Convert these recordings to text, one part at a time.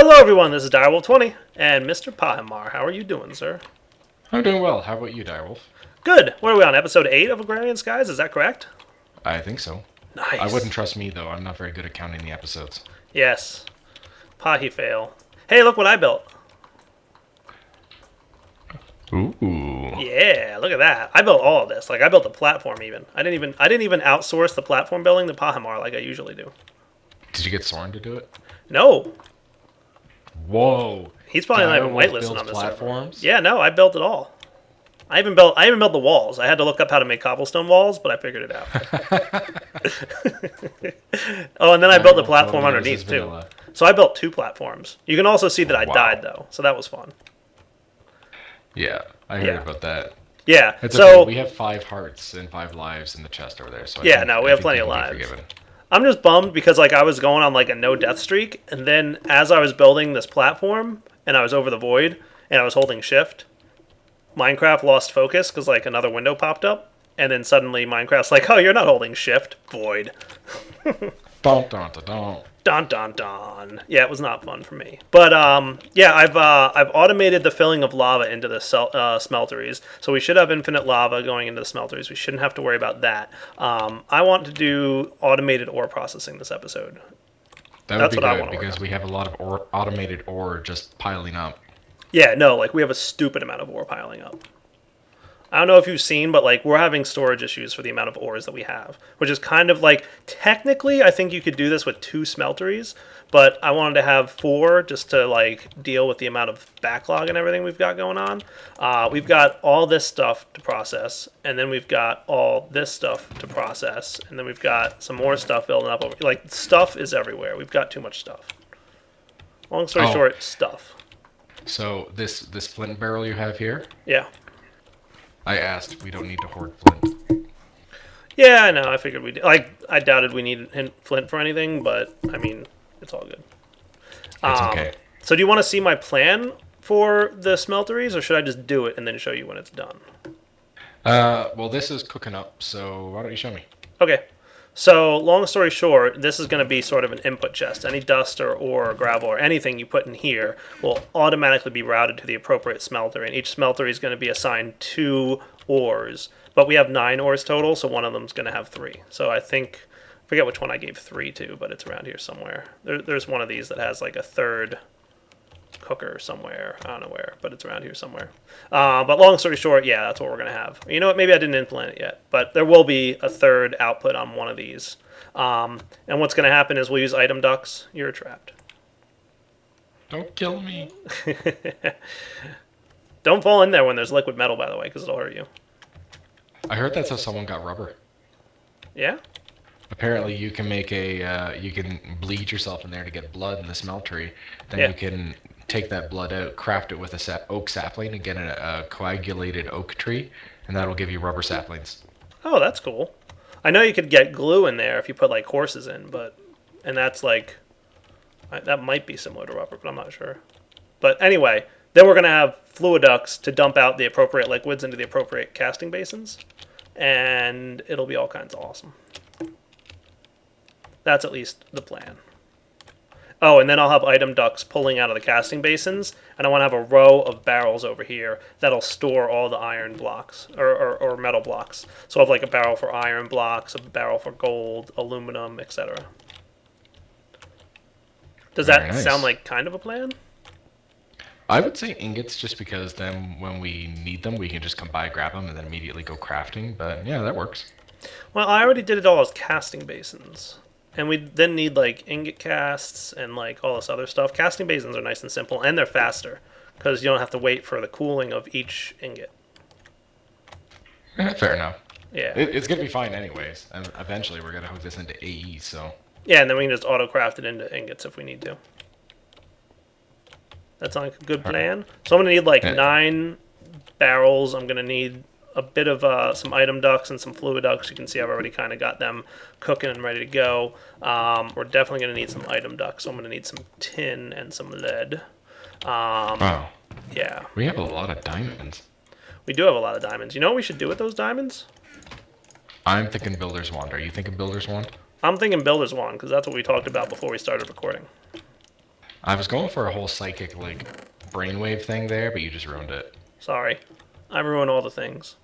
Hello, everyone. This is Direwolf20 and Mr. Pahimar. How are you doing, sir? I'm doing well. How about you, Direwolf? Good. What are we on? Episode 8 of Agrarian Skies? Is that correct? I think so. I wouldn't Nice. trust me, though. I'm not very good at counting the episodes. Yes. Pahi fail. Hey, look what I built. Ooh. Yeah, look at that. I built all of this. Like I built the platform even. I didn't even outsource the platform building to Pahimar like I usually do. Did you get Soren to do it? No. Whoa. He's probably not even Direwolf whitelisted builds on this server. platforms? Yeah, no, I built it all. I even built the walls. I had to look up how to make cobblestone walls, but I figured it out. Oh, and then I built the Direwolf platform totally uses underneath too. vanilla. So I built two platforms. You can also see that I died Wow. though, so that was fun. Yeah, I heard Yeah. about that. Yeah. It's okay. So We have 5 hearts and 5 lives in the chest over there, so I yeah, think no, we I have think plenty you of can be lives. forgiven. I'm just bummed because like I was going on like a no death streak, and then as I was building this platform and I was over the void and I was holding shift, Minecraft lost focus because like another window popped up, and then suddenly Minecraft's like, "Oh, you're not holding shift, void." Dun, dun, dun, dun. Dun dun dun. Yeah, it was not fun for me. But yeah, I've automated the filling of lava into the smelteries, so we should have infinite lava going into the smelteries. We shouldn't have to worry about that. I want to do automated ore processing this episode. That would That's be what I good want to work because on. we have a lot of automated ore just piling up. Yeah, no, like we have a stupid amount of ore piling up. I don't know if you've seen, but like we're having storage issues for the amount of ores that we have, which is kind of like technically I think you could do this with 2 smelteries, but I wanted to have 4 just to like deal with the amount of backlog and everything we've got going on. We've got all this stuff to process, and then we've got all this stuff to process, and then we've got some more stuff building up over. Like stuff is everywhere. We've got too much stuff. Long story Oh, short, stuff. so this flint barrel you have here, Yeah. I asked. We don't need to hoard flint. Yeah, I know. I figured we did. Like, I doubted we needed Flint for anything, but I mean, it's all good. It's Um, okay. so, do you want to see my plan for the smelteries, or should I just do it and then show you when it's done? Well, this is cooking up, so why don't you show me? Okay. So, long story short, this is going to be sort of an input chest. Any dust or ore or gravel or anything you put in here will automatically be routed to the appropriate smelter, and each smelter is going to be assigned 2 ores. But we have 9 ores total, so one of them is going to have 3. So I think, I forget which one I gave 3 to, but it's around here somewhere. There's one of these that has like a third cooker somewhere. I don't know where, but it's around here somewhere. But long story short, yeah, that's what we're going to have. You know what? Maybe I didn't implement it yet, but there will be a third output on one of these. And what's going to happen is we'll use item ducts. You're trapped. Don't kill me. Don't fall in there when there's liquid metal, by the way, because it'll hurt you. I heard that's how someone got rubber. Yeah? Apparently, you can make you can bleed yourself in there to get blood in the smeltery. Then Yeah. you can take that blood out, craft it with a oak sapling, and get a coagulated oak tree, and that'll give you rubber saplings. Oh, that's cool. I know you could get glue in there if you put like horses in, but and that's like that might be similar to rubber, but I'm not sure. But anyway, then we're gonna have fluid ducts to dump out the appropriate liquids into the appropriate casting basins, and it'll be all kinds of awesome. That's at least the plan. Oh, and then I'll have item ducts pulling out of the casting basins, and I want to have a row of barrels over here that'll store all the iron blocks or metal blocks. So I'll have like a barrel for iron blocks, a barrel for gold, aluminum, etc. Does Very that sound nice. like kind of a plan? I would say ingots just because then when we need them, we can just come by, grab them, and then immediately go crafting. But yeah, that works. Well, I already did it all as casting basins. And we then need like ingot casts and like all this other stuff. Casting basins are nice and simple, and they're faster because you don't have to wait for the cooling of each ingot. Fair enough. Yeah. It's gonna be fine anyways, and eventually we're gonna hook this into AE. So Yeah, and then we can just auto craft it into ingots if we need to. That sounds like a good plan. So I'm gonna need like yeah. 9 barrels. I'm gonna need a bit of some item ducts and some fluid ducts. You can see I've already kind of got them cooking and ready to go. We're definitely gonna need some item ducts. So I'm gonna need some tin and some lead. wow, Yeah, we have a lot of diamonds. we do have a lot of diamonds. You know what we should do with those diamonds? I'm thinking Builder's Wand. Are you thinking Builder's Wand? I'm thinking Builder's Wand because that's what we talked about before we started recording. I was going for a whole psychic, like, brainwave thing there, but you just ruined it. Sorry. I ruin all the things.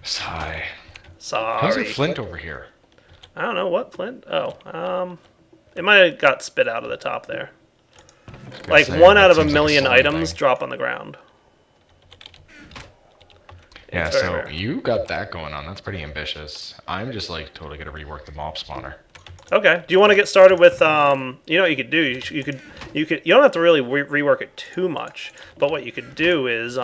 Sigh. How's your Sorry. flint over here? I don't know what flint. Oh, it might have got spit out of the top there. I was gonna Like say, one out that of a seems like a million sully items thing. drop on the ground. Yeah, It's very so rare. you got that going on. That's pretty ambitious. I'm just like totally gonna rework the mob spawner. Okay. Do you want to get started with you know what you could do? You don't have to really rework it too much, but what you could do is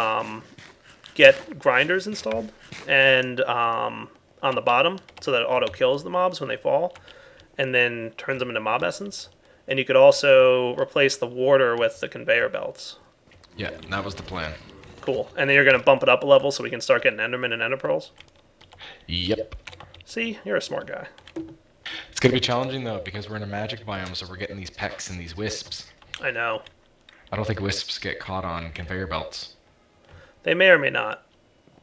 get grinders installed and on the bottom so that it auto kills the mobs when they fall, and then turns them into mob essence. And you could also replace the warder with the conveyor belts. Yeah, that was the plan. Cool. And then you're going to bump it up a level so we can start getting Enderman and Ender Pearls. Yep. See, you're a smart guy. It's gonna be challenging though because we're in a magic biome, so we're getting these pecks and these wisps. I know. I don't think wisps get caught on conveyor belts. They may or may not.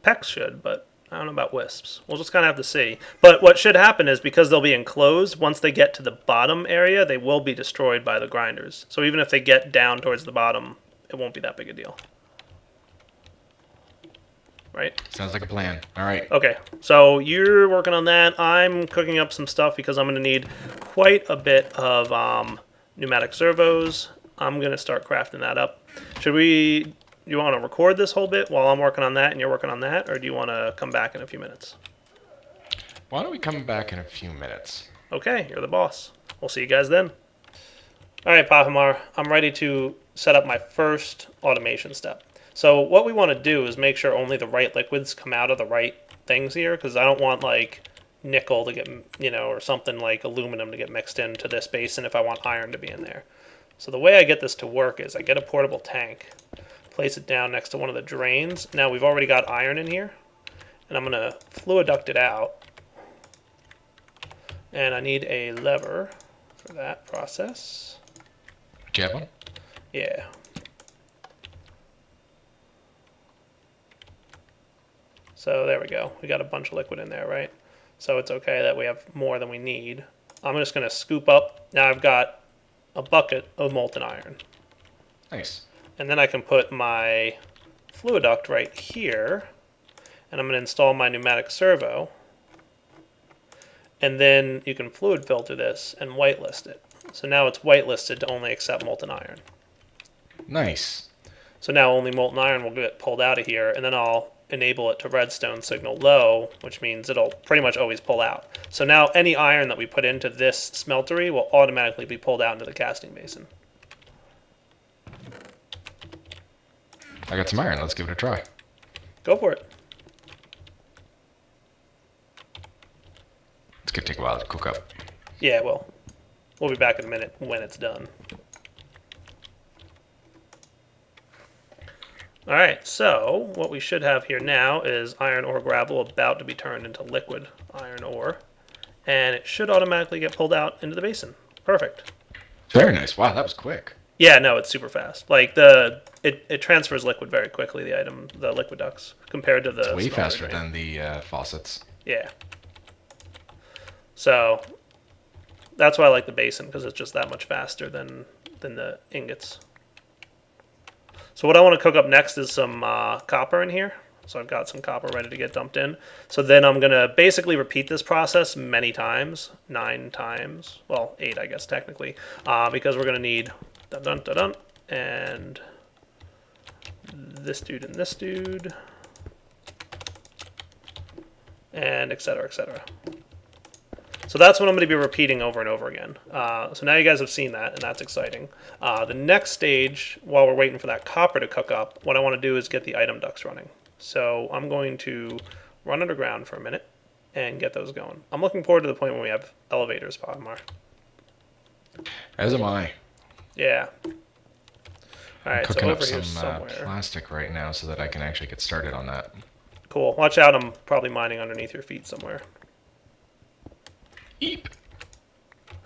Pecks should, but I don't know about wisps. We'll just kind of have to see. But what should happen is because they'll be enclosed, once they get to the bottom area, they will be destroyed by the grinders. So even if they get down towards the bottom, it won't be that big a deal. Right? Sounds like a plan. All right. Okay, so you're working on that. I'm cooking up some stuff because I'm going to need quite a bit of pneumatic servos. I'm going to start crafting that up. Should we? You want to record this whole bit while I'm working on that and you're working on that, or do you want to come back in a few minutes? Why don't we come back in a few minutes? Okay, you're the boss. We'll see you guys then. All right, Pahimar, I'm ready to set up my first automation step. So what we want to do is make sure only the right liquids come out of the right things here, because I don't want like nickel to get, or something like aluminum to get mixed into this basin if I want iron to be in there. So the way I get this to work is I get a portable tank, place it down next to one of the drains. Now we've already got iron in here, and I'm going to fluid duct it out. And I need a lever for that process. Do you have one? Yeah. So there we go. We got a bunch of liquid in there, right? So it's okay that we have more than we need. I'm just going to scoop up. Now I've got a bucket of molten iron. Nice. And then I can put my fluid duct right here. And I'm going to install my pneumatic servo. And then you can fluid filter this and whitelist it. So now it's whitelisted to only accept molten iron. Nice. So now only molten iron will get pulled out of here, and then I'll enable it to redstone signal low, which means it'll pretty much always pull out. So now any iron that we put into this smeltery will automatically be pulled out into the casting basin. I got some iron. Let's give it a try. Go for it. It's gonna take a while to cook up. Yeah, well, we'll be back in a minute when it's done. Alright, so what we should have here now is iron ore gravel about to be turned into liquid iron ore. And it should automatically get pulled out into the basin. Perfect. Very nice. Wow, that was quick. Yeah, no, it's super fast. Like it transfers liquid very quickly, the liquid ducts, compared to the It's way smelter faster drain. than the faucets. Yeah. So that's why I like the basin, because it's just that much faster than the ingots. So what I want to cook up next is some copper in here. So I've got some copper ready to get dumped in. So then I'm going to basically repeat this process many times, 9 times, well, 8 I guess technically, because we're going to need dun dun dun dun and this dude and this dude, and et cetera, et cetera. So that's what I'm going to be repeating over and over again. So now you guys have seen that, and that's exciting. The next stage, while we're waiting for that copper to cook up, what I want to do is get the item ducts running. So I'm going to run underground for a minute and get those going. I'm looking forward to the point when we have elevators, Pogmar. As am I. Yeah. All right, so Cooking over up here some somewhere. plastic right now so that I can actually get started on that. Cool. Watch out, I'm probably mining underneath your feet somewhere. Eep.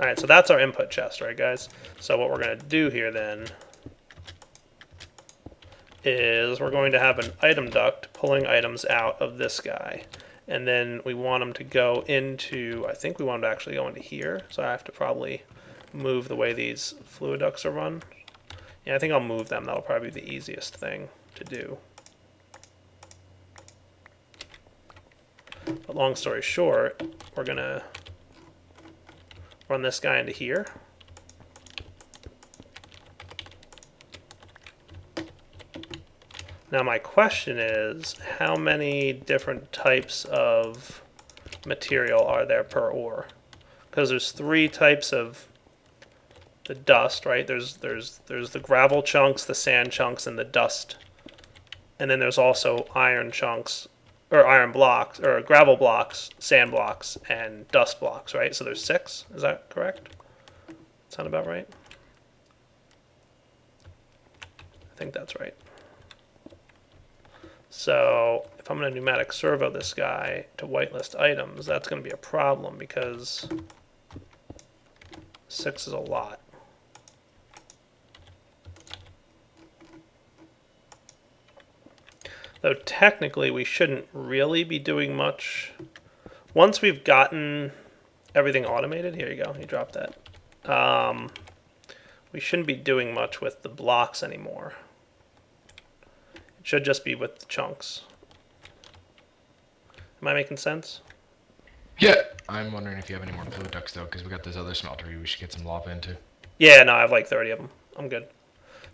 All right, so that's our input chest, right, guys? So what we're going to do here then is we're going to have an item duct pulling items out of this guy. And then we want them to go into, I think we want them to actually go into here. So I have to probably move the way these fluid ducts are run. Yeah, I think I'll move them. That'll probably be the easiest thing to do. But long story short, we're going to run this guy into here. Now my question is, how many different types of material are there per ore? Because there's 3 types of the dust, right? There's the gravel chunks, the sand chunks, and the dust. And then there's also iron chunks, or iron blocks, or gravel blocks, sand blocks, and dust blocks, right? So there's 6. Is that correct? Sound about right? I think that's right. So if I'm going to pneumatic servo this guy to whitelist items, that's going to be a problem because 6 is a lot. Though technically we shouldn't really be doing much. Once we've gotten everything automated, here you go, you dropped that. We shouldn't be doing much with the blocks anymore. It should just be with the chunks. Am I making sense? Yeah. I'm wondering if you have any more fluid ducts though, because we got this other smeltery we should get some lava into. Yeah, no, I have like 30 of them. I'm good.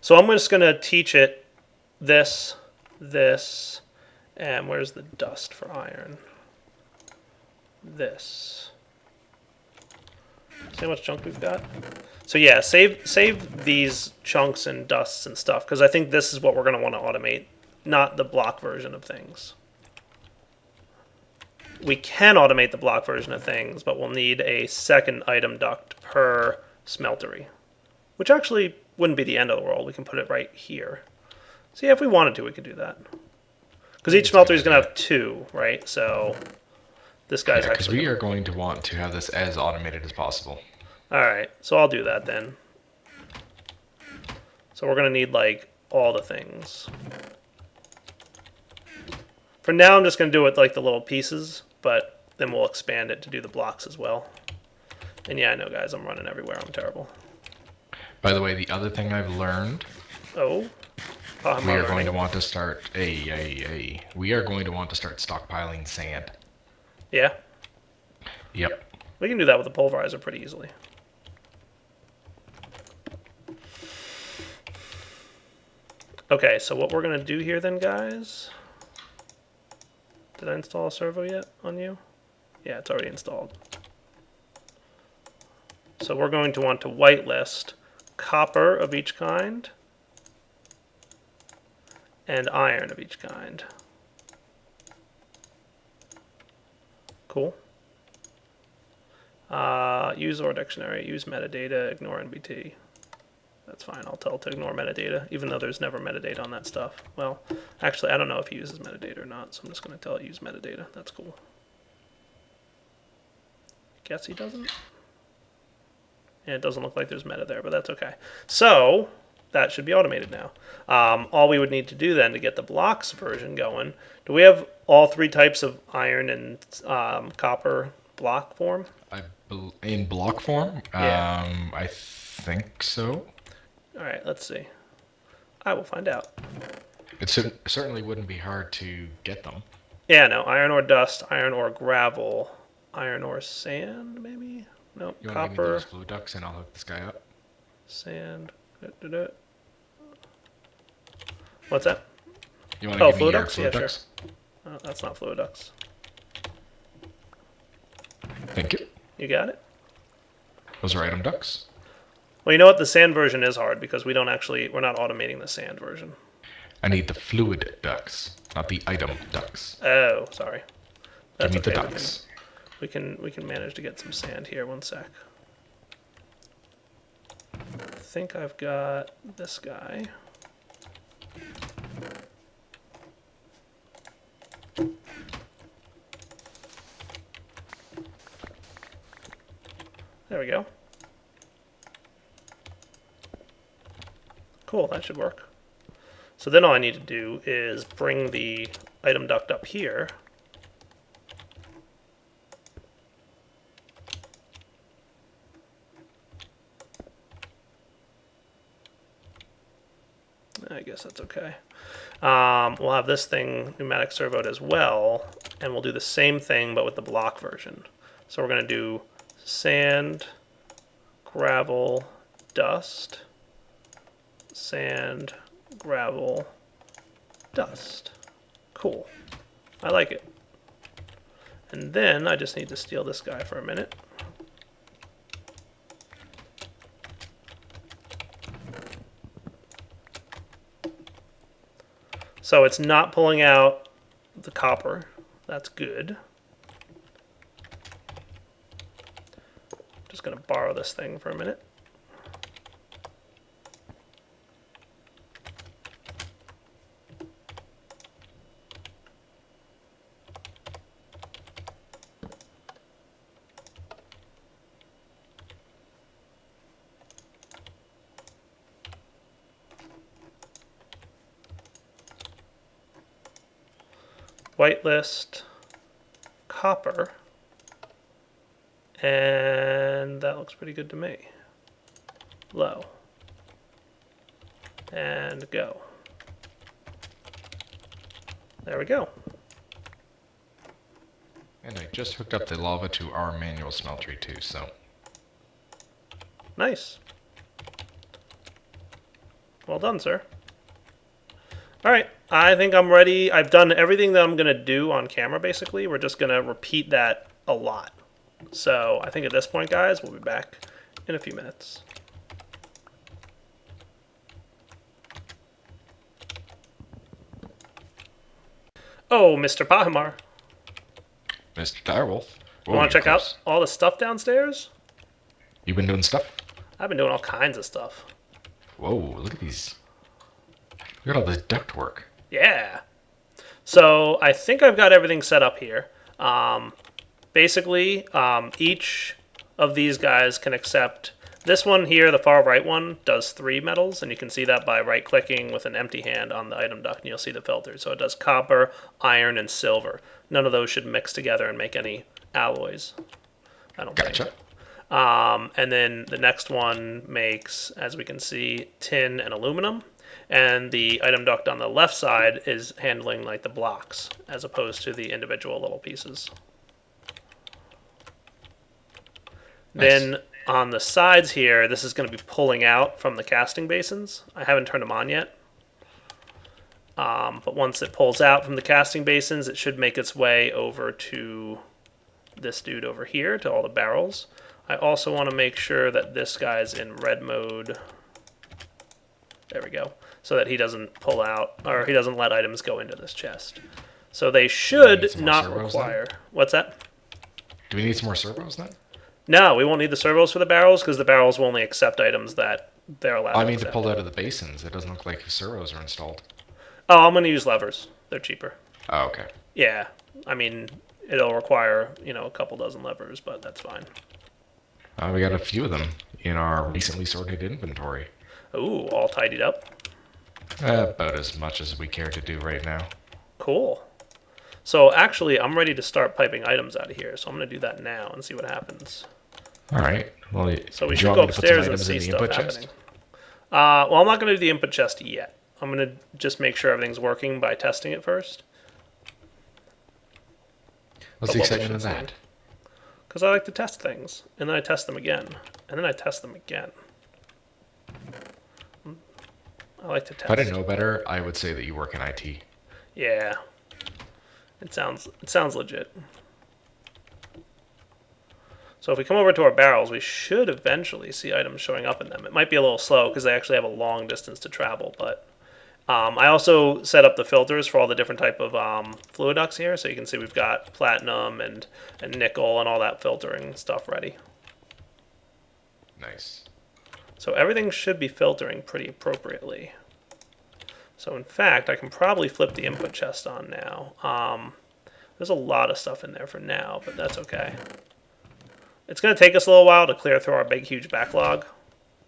So I'm just going to teach it this, and where's the dust for iron? This. See how much junk we've got? So yeah, save these chunks and dusts and stuff, because I think this is what we're going to want to automate, not the block version of things. We can automate the block version of things, but we'll need a second item duct per smeltery, which actually wouldn't be the end of the world. We can put it right here. So yeah, if we wanted to, we could do that. Because each smeltery is going to have 2, right? So this guy's because actually... we are going to want to have this as automated as possible. Alright, so I'll do that then. So we're going to need, like, all the things. For now, I'm just going to do it like the little pieces, but then we'll expand it to do the blocks as well. And yeah, I know, guys, I'm running everywhere. I'm terrible. By the way, the other thing I've learned... Oh? We are going to want to start... We are going to want to start stockpiling sand. Yeah? Yep. We can do that with the pulverizer pretty easily. Okay, so what we're going to do here then, guys... Did I install a servo yet on you? Yeah, it's already installed. So we're going to want to whitelist copper of each kind and iron of each kind. Cool. Use OR dictionary, use metadata, ignore NBT. That's fine, I'll tell it to ignore metadata, even though there's never metadata on that stuff. Well, actually, I don't know if he uses metadata or not, so I'm just going to tell it use metadata. That's cool. Guess he doesn't? Yeah, it doesn't look like there's meta there, but that's okay. So, that should be automated now. All we would need to do then to get the blocks version going, do we have all 3 types of iron and copper block form? In block form? Yeah. I think so. Alright, let's see. I will find out. It certainly wouldn't be hard to get them. Yeah, no. Iron ore dust, iron ore gravel, iron ore sand, maybe? Nope. You want Copper. to give me those fluid ducts and I'll hook this guy up? Sand. What's that? You want to give me fluid your ducts? fluid Yeah, ducts? Sure. Oh, that's not fluid ducts. Thank you. You got it? Those are item ducts. Well, you know what? The sand version is hard because we're not automating the sand version. I need the fluid ducts, not the item ducts. Oh, sorry. Give That's me the okay. ducts. We can manage to get some sand here. One sec. I think I've got this guy. There we go. Cool, that should work. So then all I need to do is bring the item duct up here. I guess that's okay. We'll have this thing pneumatic servoed as well, and we'll do the same thing but with the block version. So we're going to do sand, gravel, dust, sand, gravel, dust. Cool. I like it. And then I just need to steal this guy for a minute. So it's not pulling out the copper. That's good. Just going to borrow this thing for a minute. Whitelist, copper, and that looks pretty good to me. Low, and go. There we go. And I just hooked up the lava to our manual smeltery too, so. Nice. Well done, sir. All right, I think I'm ready. I've done everything that I'm going to do on camera, basically. We're just going to repeat that a lot. So I think at this point, guys, we'll be back in a few minutes. Oh, Mr. Pahimar. Mr. Direwolf. You want to check out all the stuff downstairs? You've been doing stuff? I've been doing all kinds of stuff. Whoa, look at these. Look at all this duct work. Yeah. So I think I've got everything set up here. Basically, each of these guys can accept. This one here, the far right one, does 3 metals, and you can see that by right-clicking with an empty hand on the item duct, and you'll see the filters. So it does copper, iron, and silver. None of those should mix together and make any alloys, I don't think. Gotcha. And then the next one makes, as we can see, tin and aluminum. And the item duct on the left side is handling like the blocks as opposed to the individual little pieces. Nice. Then on the sides here, this is going to be pulling out from the casting basins. I haven't turned them on yet. But once it pulls out from the casting basins, it should make its way over to this dude over here, to all the barrels. I also want to make sure that this guy's in red mode. There we go. So that he doesn't pull out, or he doesn't let items go into this chest. So they should not require... What's that? Do we need some more servos then? No, we won't need the servos for the barrels, because the barrels will only accept items that they're allowed to I mean, accept. to pull out of the basins. It doesn't look like servos are installed. Oh, I'm going to use levers. They're cheaper. Oh, okay. Yeah. I mean, it'll require, a couple dozen levers, but that's fine. We got a few of them in our recently sorted inventory. Ooh, all tidied up. About as much as we care to do right now. Cool. So actually, I'm ready to start piping items out of here. So I'm going to do that now and see what happens. All right. Well, So we should go upstairs and see stuff happening. Well, I'm not going to do the input chest yet. I'm going to just make sure everything's working by testing it first. What's the excitement of that? Because I like to test things, and then I test them again, and then I test them again. I like to test. If I didn't know better, I would say that you work in IT. Yeah. It sounds legit. So if we come over to our barrels, we should eventually see items showing up in them. It might be a little slow because they actually have a long distance to travel, but I also set up the filters for all the different type of fluid ducts here, so you can see we've got platinum and nickel and all that filtering stuff ready. Nice. So everything should be filtering pretty appropriately. So in fact, I can probably flip the input chest on now. There's a lot of stuff in there for now, but that's okay. It's going to take us a little while to clear through our big, huge backlog.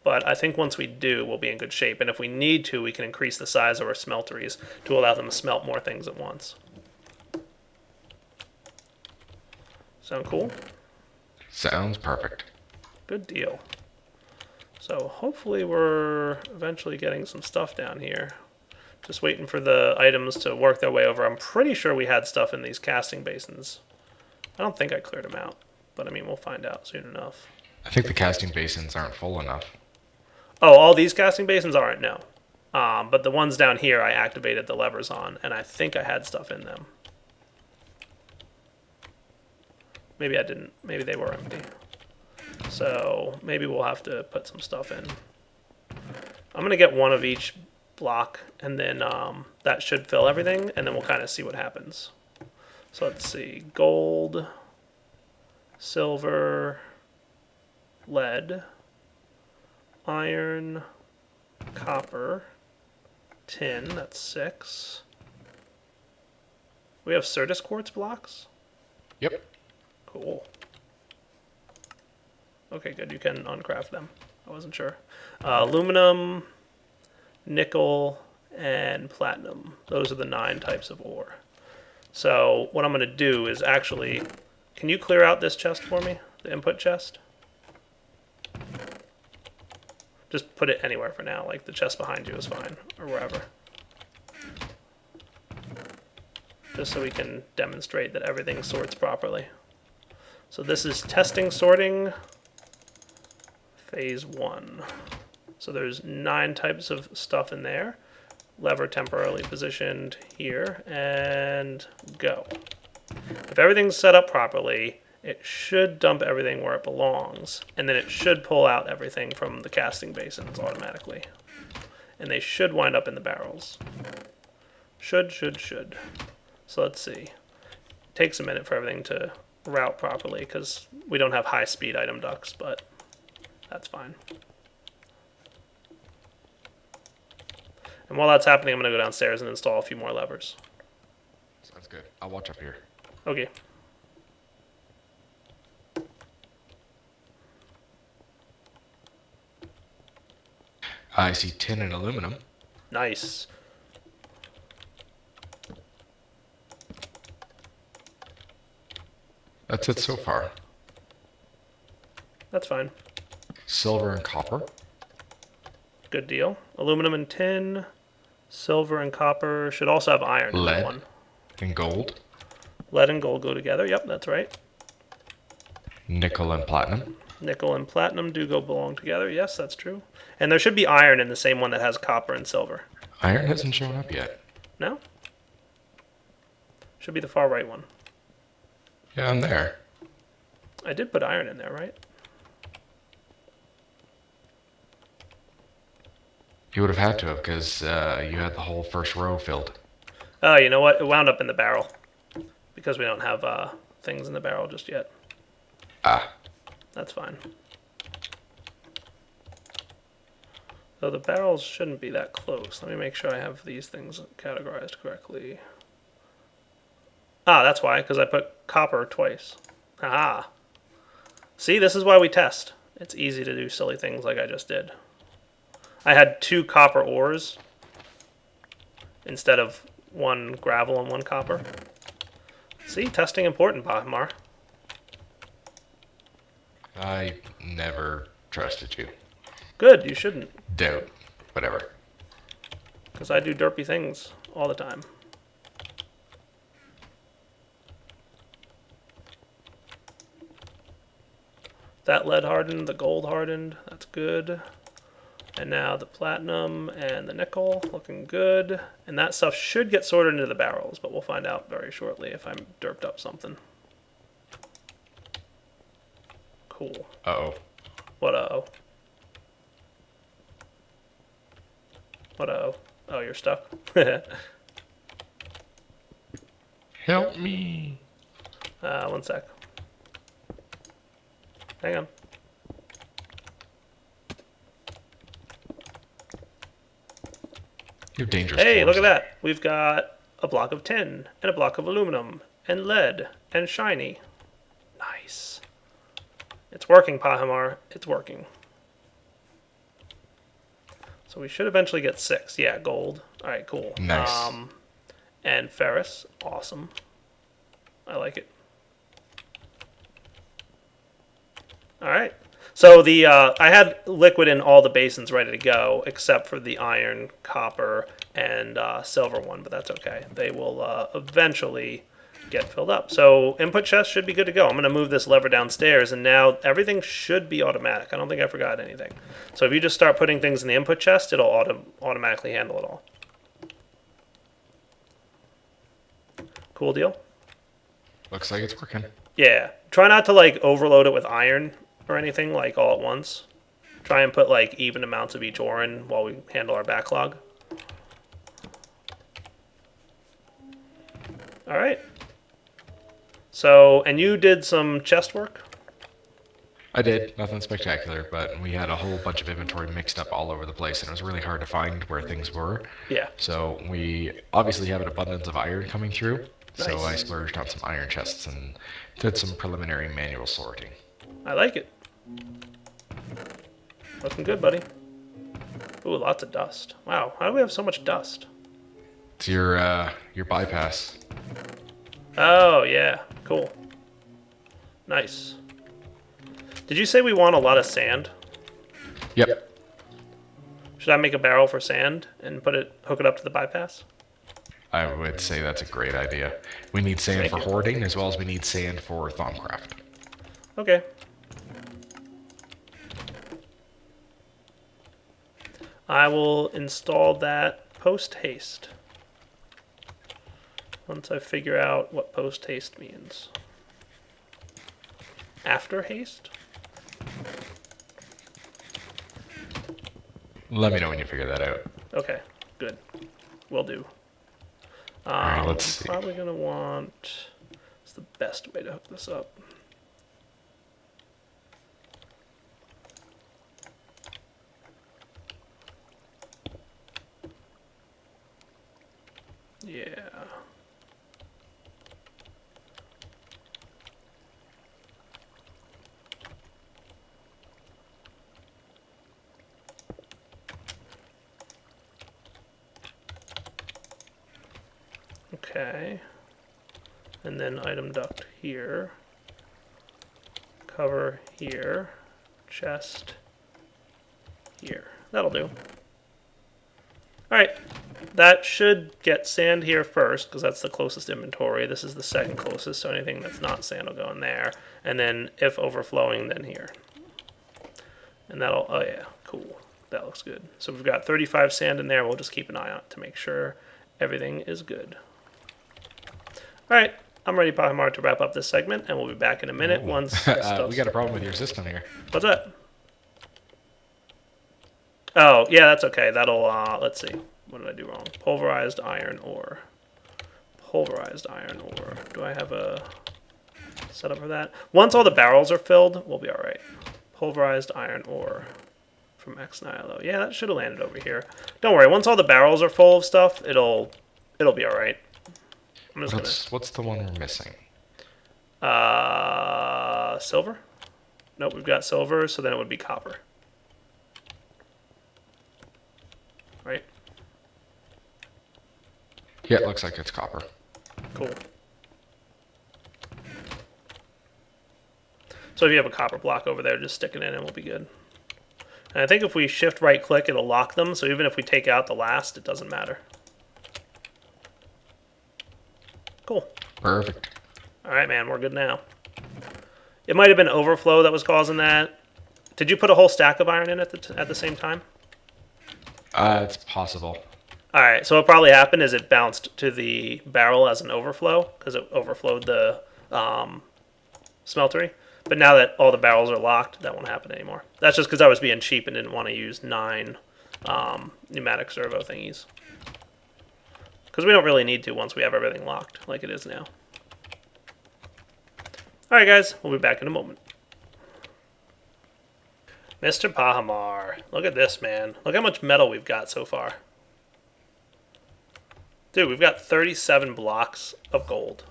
But I think once we do, we'll be in good shape. And if we need to, we can increase the size of our smelteries to allow them to smelt more things at once. Sound cool? Sounds perfect. Good deal. So hopefully we're eventually getting some stuff down here. Just waiting for the items to work their way over. I'm pretty sure we had stuff in these casting basins. I don't think I cleared them out, but I mean, we'll find out soon enough. I think the casting basins aren't full enough. Oh, all these casting basins aren't, no. But the ones down here I activated the levers on, and I think I had stuff in them. Maybe I didn't. Maybe they were empty. So maybe we'll have to put some stuff in. I'm going to get one of each block, and then that should fill everything, and then we'll kind of see what happens. So let's see. Gold, silver, lead, iron, copper, tin, that's 6. We have Certus quartz blocks? Yep. Cool. Okay, good. You can uncraft them. I wasn't sure. Aluminum, nickel, and platinum. Those are the 9 types of ore. So what I'm going to do is actually... Can you clear out this chest for me? The input chest? Just put it anywhere for now. Like the chest behind you is fine. Or wherever. Just so we can demonstrate that everything sorts properly. So this is testing sorting phase 1. So there's 9 types of stuff in there. Lever temporarily positioned here, and go. If everything's set up properly, it should dump everything where it belongs, and then it should pull out everything from the casting basins automatically. And they should wind up in the barrels. Should. So let's see. It takes a minute for everything to route properly, because we don't have high-speed item ducts, but that's fine. And while that's happening, I'm going to go downstairs and install a few more levers. Sounds good. I'll watch up here. Okay. I see tin and aluminum. Nice. That's it so far. That's fine. Silver and copper. Good deal. Aluminum and tin. Silver and copper. Should also have iron in that one. Lead and gold. Lead and gold go together. Yep, that's right. Nickel and platinum. Nickel and platinum do belong together. Yes, that's true. And there should be iron in the same one that has copper and silver. Iron hasn't shown up yet. No? Should be the far right one. Yeah, I'm there. I did put iron in there, right? You would have had to have, because you had the whole first row filled. Oh, you know what? It wound up in the barrel. Because we don't have things in the barrel just yet. Ah. That's fine. So the barrels shouldn't be that close. Let me make sure I have these things categorized correctly. Ah, that's why, because I put copper twice. Ah. See, this is why we test. It's easy to do silly things like I just did. I had 2 copper ores instead of 1 gravel and 1 copper. See, testing important, Bahmar. I never trusted you. Good, you shouldn't. Doubt. Whatever. Because I do derpy things all the time. That lead hardened, the gold hardened, that's good. And now the platinum and the nickel, looking good. And that stuff should get sorted into the barrels, but we'll find out very shortly if I'm derped up something. Cool. Uh-oh. What uh-oh? What uh-oh? Oh, you're stuck? Help me. 1 sec. Hang on. You have dangerous Hey, forms. look at that. We've got a block of tin, and a block of aluminum, and lead, and shiny. Nice. It's working, Pahamar. It's working. So we should eventually get 6. Yeah, gold. Alright, cool. Nice. And ferrous. Awesome. I like it. Alright. So I had liquid in all the basins ready to go, except for the iron, copper, and silver one, but that's okay. They will eventually get filled up. So input chest should be good to go. I'm going to move this lever downstairs, and now everything should be automatic. I don't think I forgot anything. So if you just start putting things in the input chest, it'll automatically handle it all. Cool deal? Looks like it's working. Yeah. Try not to like overload it with iron or anything like all at once. Try and put like even amounts of each ore in while we handle our backlog. All right. So, and you did some chest work? I did. Nothing spectacular, but we had a whole bunch of inventory mixed up all over the place, and it was really hard to find where things were. Yeah. So we obviously have an abundance of iron coming through. Nice. So I splurged on some iron chests and did some preliminary manual sorting. I like it. Looking good, buddy. Ooh, lots of dust. Wow, how do we have so much dust? It's your bypass. Oh, yeah. Cool. Nice. Did you say we want a lot of sand? Yep. Should I make a barrel for sand and hook it up to the bypass? I would say that's a great idea. We need sand Thank for you. hoarding as well as we need sand for Thaumcraft. Okay. I will install that post haste. Once I figure out what post haste means. After haste? Let me know when you figure that out. Okay, good. Will do. Alright, let's see. Probably gonna want. What's the best way to hook this up? Yeah. Okay. And then item duct here. Cover here. Chest here. That'll do. Alright. That should get sand here first, because that's the closest inventory. This is the second closest, so anything that's not sand will go in there. And then, if overflowing, then here. And that'll, oh yeah, cool. That looks good. So we've got 35 sand in there. We'll just keep an eye on it to make sure everything is good. Alright, I'm ready, Pahimar, to wrap up this segment, and we'll be back in a minute once this stuff's... We got a problem with your system here. What's that? Oh, yeah, that's okay. That'll, let's see. What did I do wrong? Pulverized iron ore. Pulverized iron ore. Do I have a setup for that? Once all the barrels are filled, we'll be alright. Pulverized iron ore from Ex Nihilo. Yeah, that should have landed over here. Don't worry, once all the barrels are full of stuff, it'll be alright. What's the one we're missing? Silver? Nope, we've got silver, so then it would be copper. Right? Yeah, it looks like it's copper. Cool. So if you have a copper block over there, just stick it in and we'll be good. And I think if we shift right click, it'll lock them, so even if we take out the last, it doesn't matter. Cool. Perfect. Alright, man, we're good now. It might have been overflow that was causing that. Did you put a whole stack of iron in at the same time? It's possible. Alright, so what probably happened is it bounced to the barrel as an overflow, because it overflowed the smeltery. But now that all the barrels are locked, that won't happen anymore. That's just because I was being cheap and didn't want to use 9 pneumatic servo thingies. Because we don't really need to once we have everything locked, like it is now. Alright guys, we'll be back in a moment. Mr. Pahimar, look at this, man. Look how much metal we've got so far. Dude, we've got 37 blocks of gold.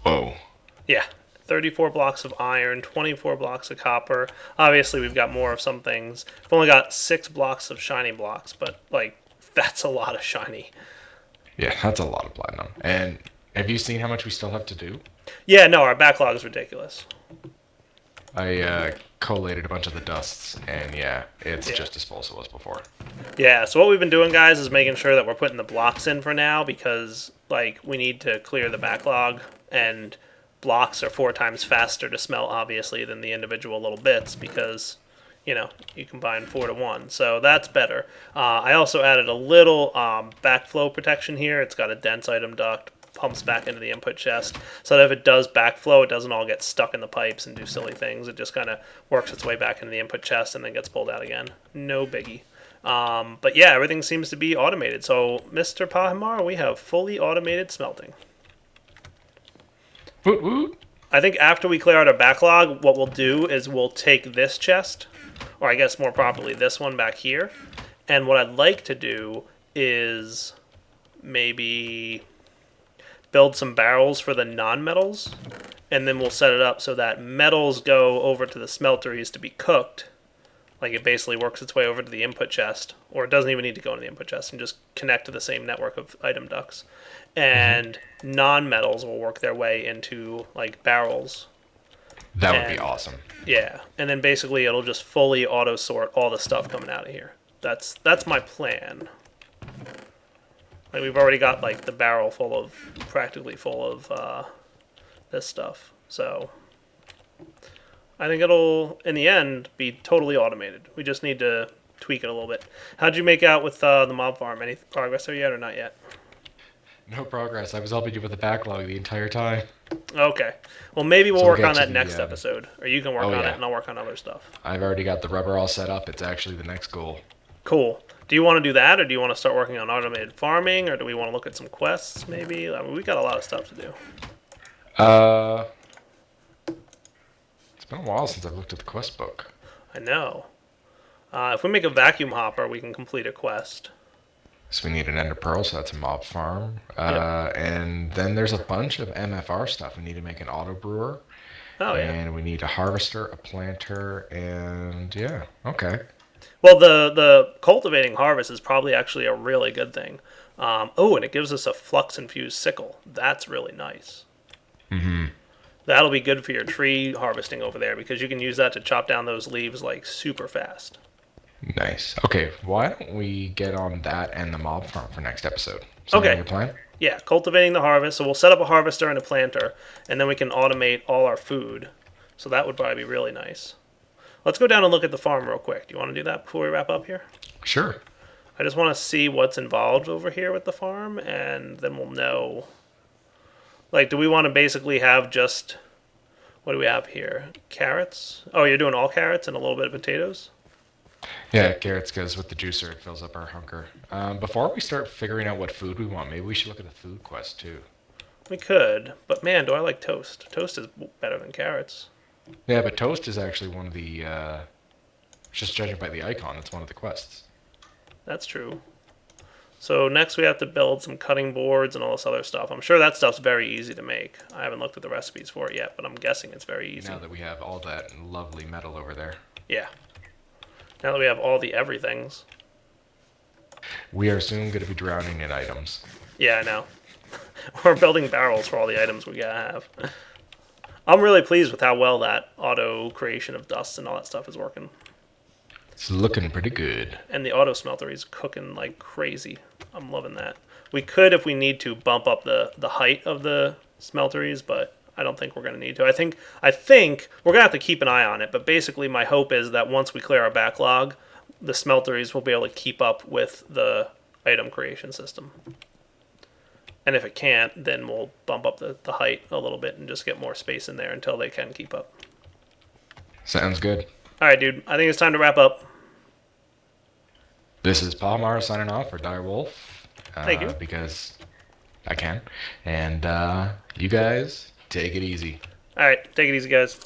Whoa. Yeah, 34 blocks of iron, 24 blocks of copper. Obviously, we've got more of some things. We've only got 6 blocks of shiny blocks, but, like, that's a lot of shiny. Yeah, that's a lot of platinum. And have you seen how much we still have to do? Yeah, no, our backlog is ridiculous. I collated a bunch of the dusts, and yeah, it's Yeah. just as full as it was before. Yeah, so what we've been doing, guys, is making sure that we're putting the blocks in for now because, like, we need to clear the backlog, and blocks are 4 times faster to smelt, obviously, than the individual little bits because, you combine 4 to 1. So that's better. I also added a little backflow protection here. It's got a dense item duct, pumps back into the input chest, so that if it does backflow, it doesn't all get stuck in the pipes and do silly things. It just kind of works its way back into the input chest and then gets pulled out again. No biggie. But yeah, everything seems to be automated. So, Mr. Pahimar, we have fully automated smelting. Woot woot. I think after we clear out our backlog, what we'll do is we'll take this chest, or I guess more properly, this one back here. And what I'd like to do is maybe build some barrels for the non-metals, and then we'll set it up so that metals go over to the smelteries to be cooked. Like it basically works its way over to the input chest, or it doesn't even need to go into the input chest and just connect to the same network of item ducts. And non-metals will work their way into like barrels. That would be awesome. Yeah, and then basically it'll just fully auto sort all the stuff coming out of here. That's my plan. Like we've already got like the barrel practically full of this stuff. So I think it'll, in the end, be totally automated. We just need to tweak it a little bit. How'd you make out with the mob farm? Any progress there yet or not yet? No progress. I was helping you with the backlog the entire time. Okay. Well, maybe we'll So we'll work get on to that the, next episode. Or you can work on yeah. it and I'll work on other stuff. I've already got the rubber all set up. It's actually the next goal. Cool. Do you want to do that, or do you want to start working on automated farming, or do we want to look at some quests, maybe? I mean, we got a lot of stuff to do. It's been a while since I've looked at the quest book. I know. If we make a vacuum hopper, we can complete a quest. So we need an ender pearl, so that's a mob farm. Yep. And then there's a bunch of MFR stuff. We need to make an auto brewer. Oh, yeah. And we need a harvester, a planter, and yeah, okay. Well, the cultivating harvest is probably actually a really good thing. And it gives us a flux-infused sickle. That's really nice. Mm-hmm. That'll be good for your tree harvesting over there because you can use that to chop down those leaves like super fast. Nice. Okay, why don't we get on that and the mob farm for next episode? Sound Okay. like a plan? Yeah, cultivating the harvest. So we'll set up a harvester and a planter, and then we can automate all our food. So that would probably be really nice. Let's go down and look at the farm real quick. Do you want to do that before we wrap up here? Sure. I just want to see what's involved over here with the farm, and then we'll know. Like, do we want to basically have just... What do we have here? Carrots? Oh, you're doing all carrots and a little bit of potatoes? Yeah, carrots goes with the juicer. It fills up our hunger. Before we start figuring out what food we want, maybe we should look at the food quest too. We could, but man, do I like toast. Toast is better than carrots. Yeah, but toast is actually one of the, just judging by the icon, it's one of the quests. That's true. So next we have to build some cutting boards and all this other stuff. I'm sure that stuff's very easy to make. I haven't looked at the recipes for it yet, but I'm guessing it's very easy. Now that we have all that lovely metal over there. Yeah. Now that we have all the everythings. We are soon going to be drowning in items. Yeah, I know. We're building barrels for all the items we gotta have. I'm really pleased with how well that auto creation of dust and all that stuff is working. It's looking pretty good. And the auto smelter is cooking like crazy. I'm loving that. We could, if we need to, bump up the height of the smelteries, but I don't think we're going to need to. I think we're going to have to keep an eye on it, but basically my hope is that once we clear our backlog, the smelteries will be able to keep up with the item creation system. And if it can't, then we'll bump up the height a little bit and just get more space in there until they can keep up. Sounds good. All right, dude. I think it's time to wrap up. This is Palmar signing off for Dire Wolf. Thank you. Because I can. And you guys, take it easy. All right. Take it easy, guys.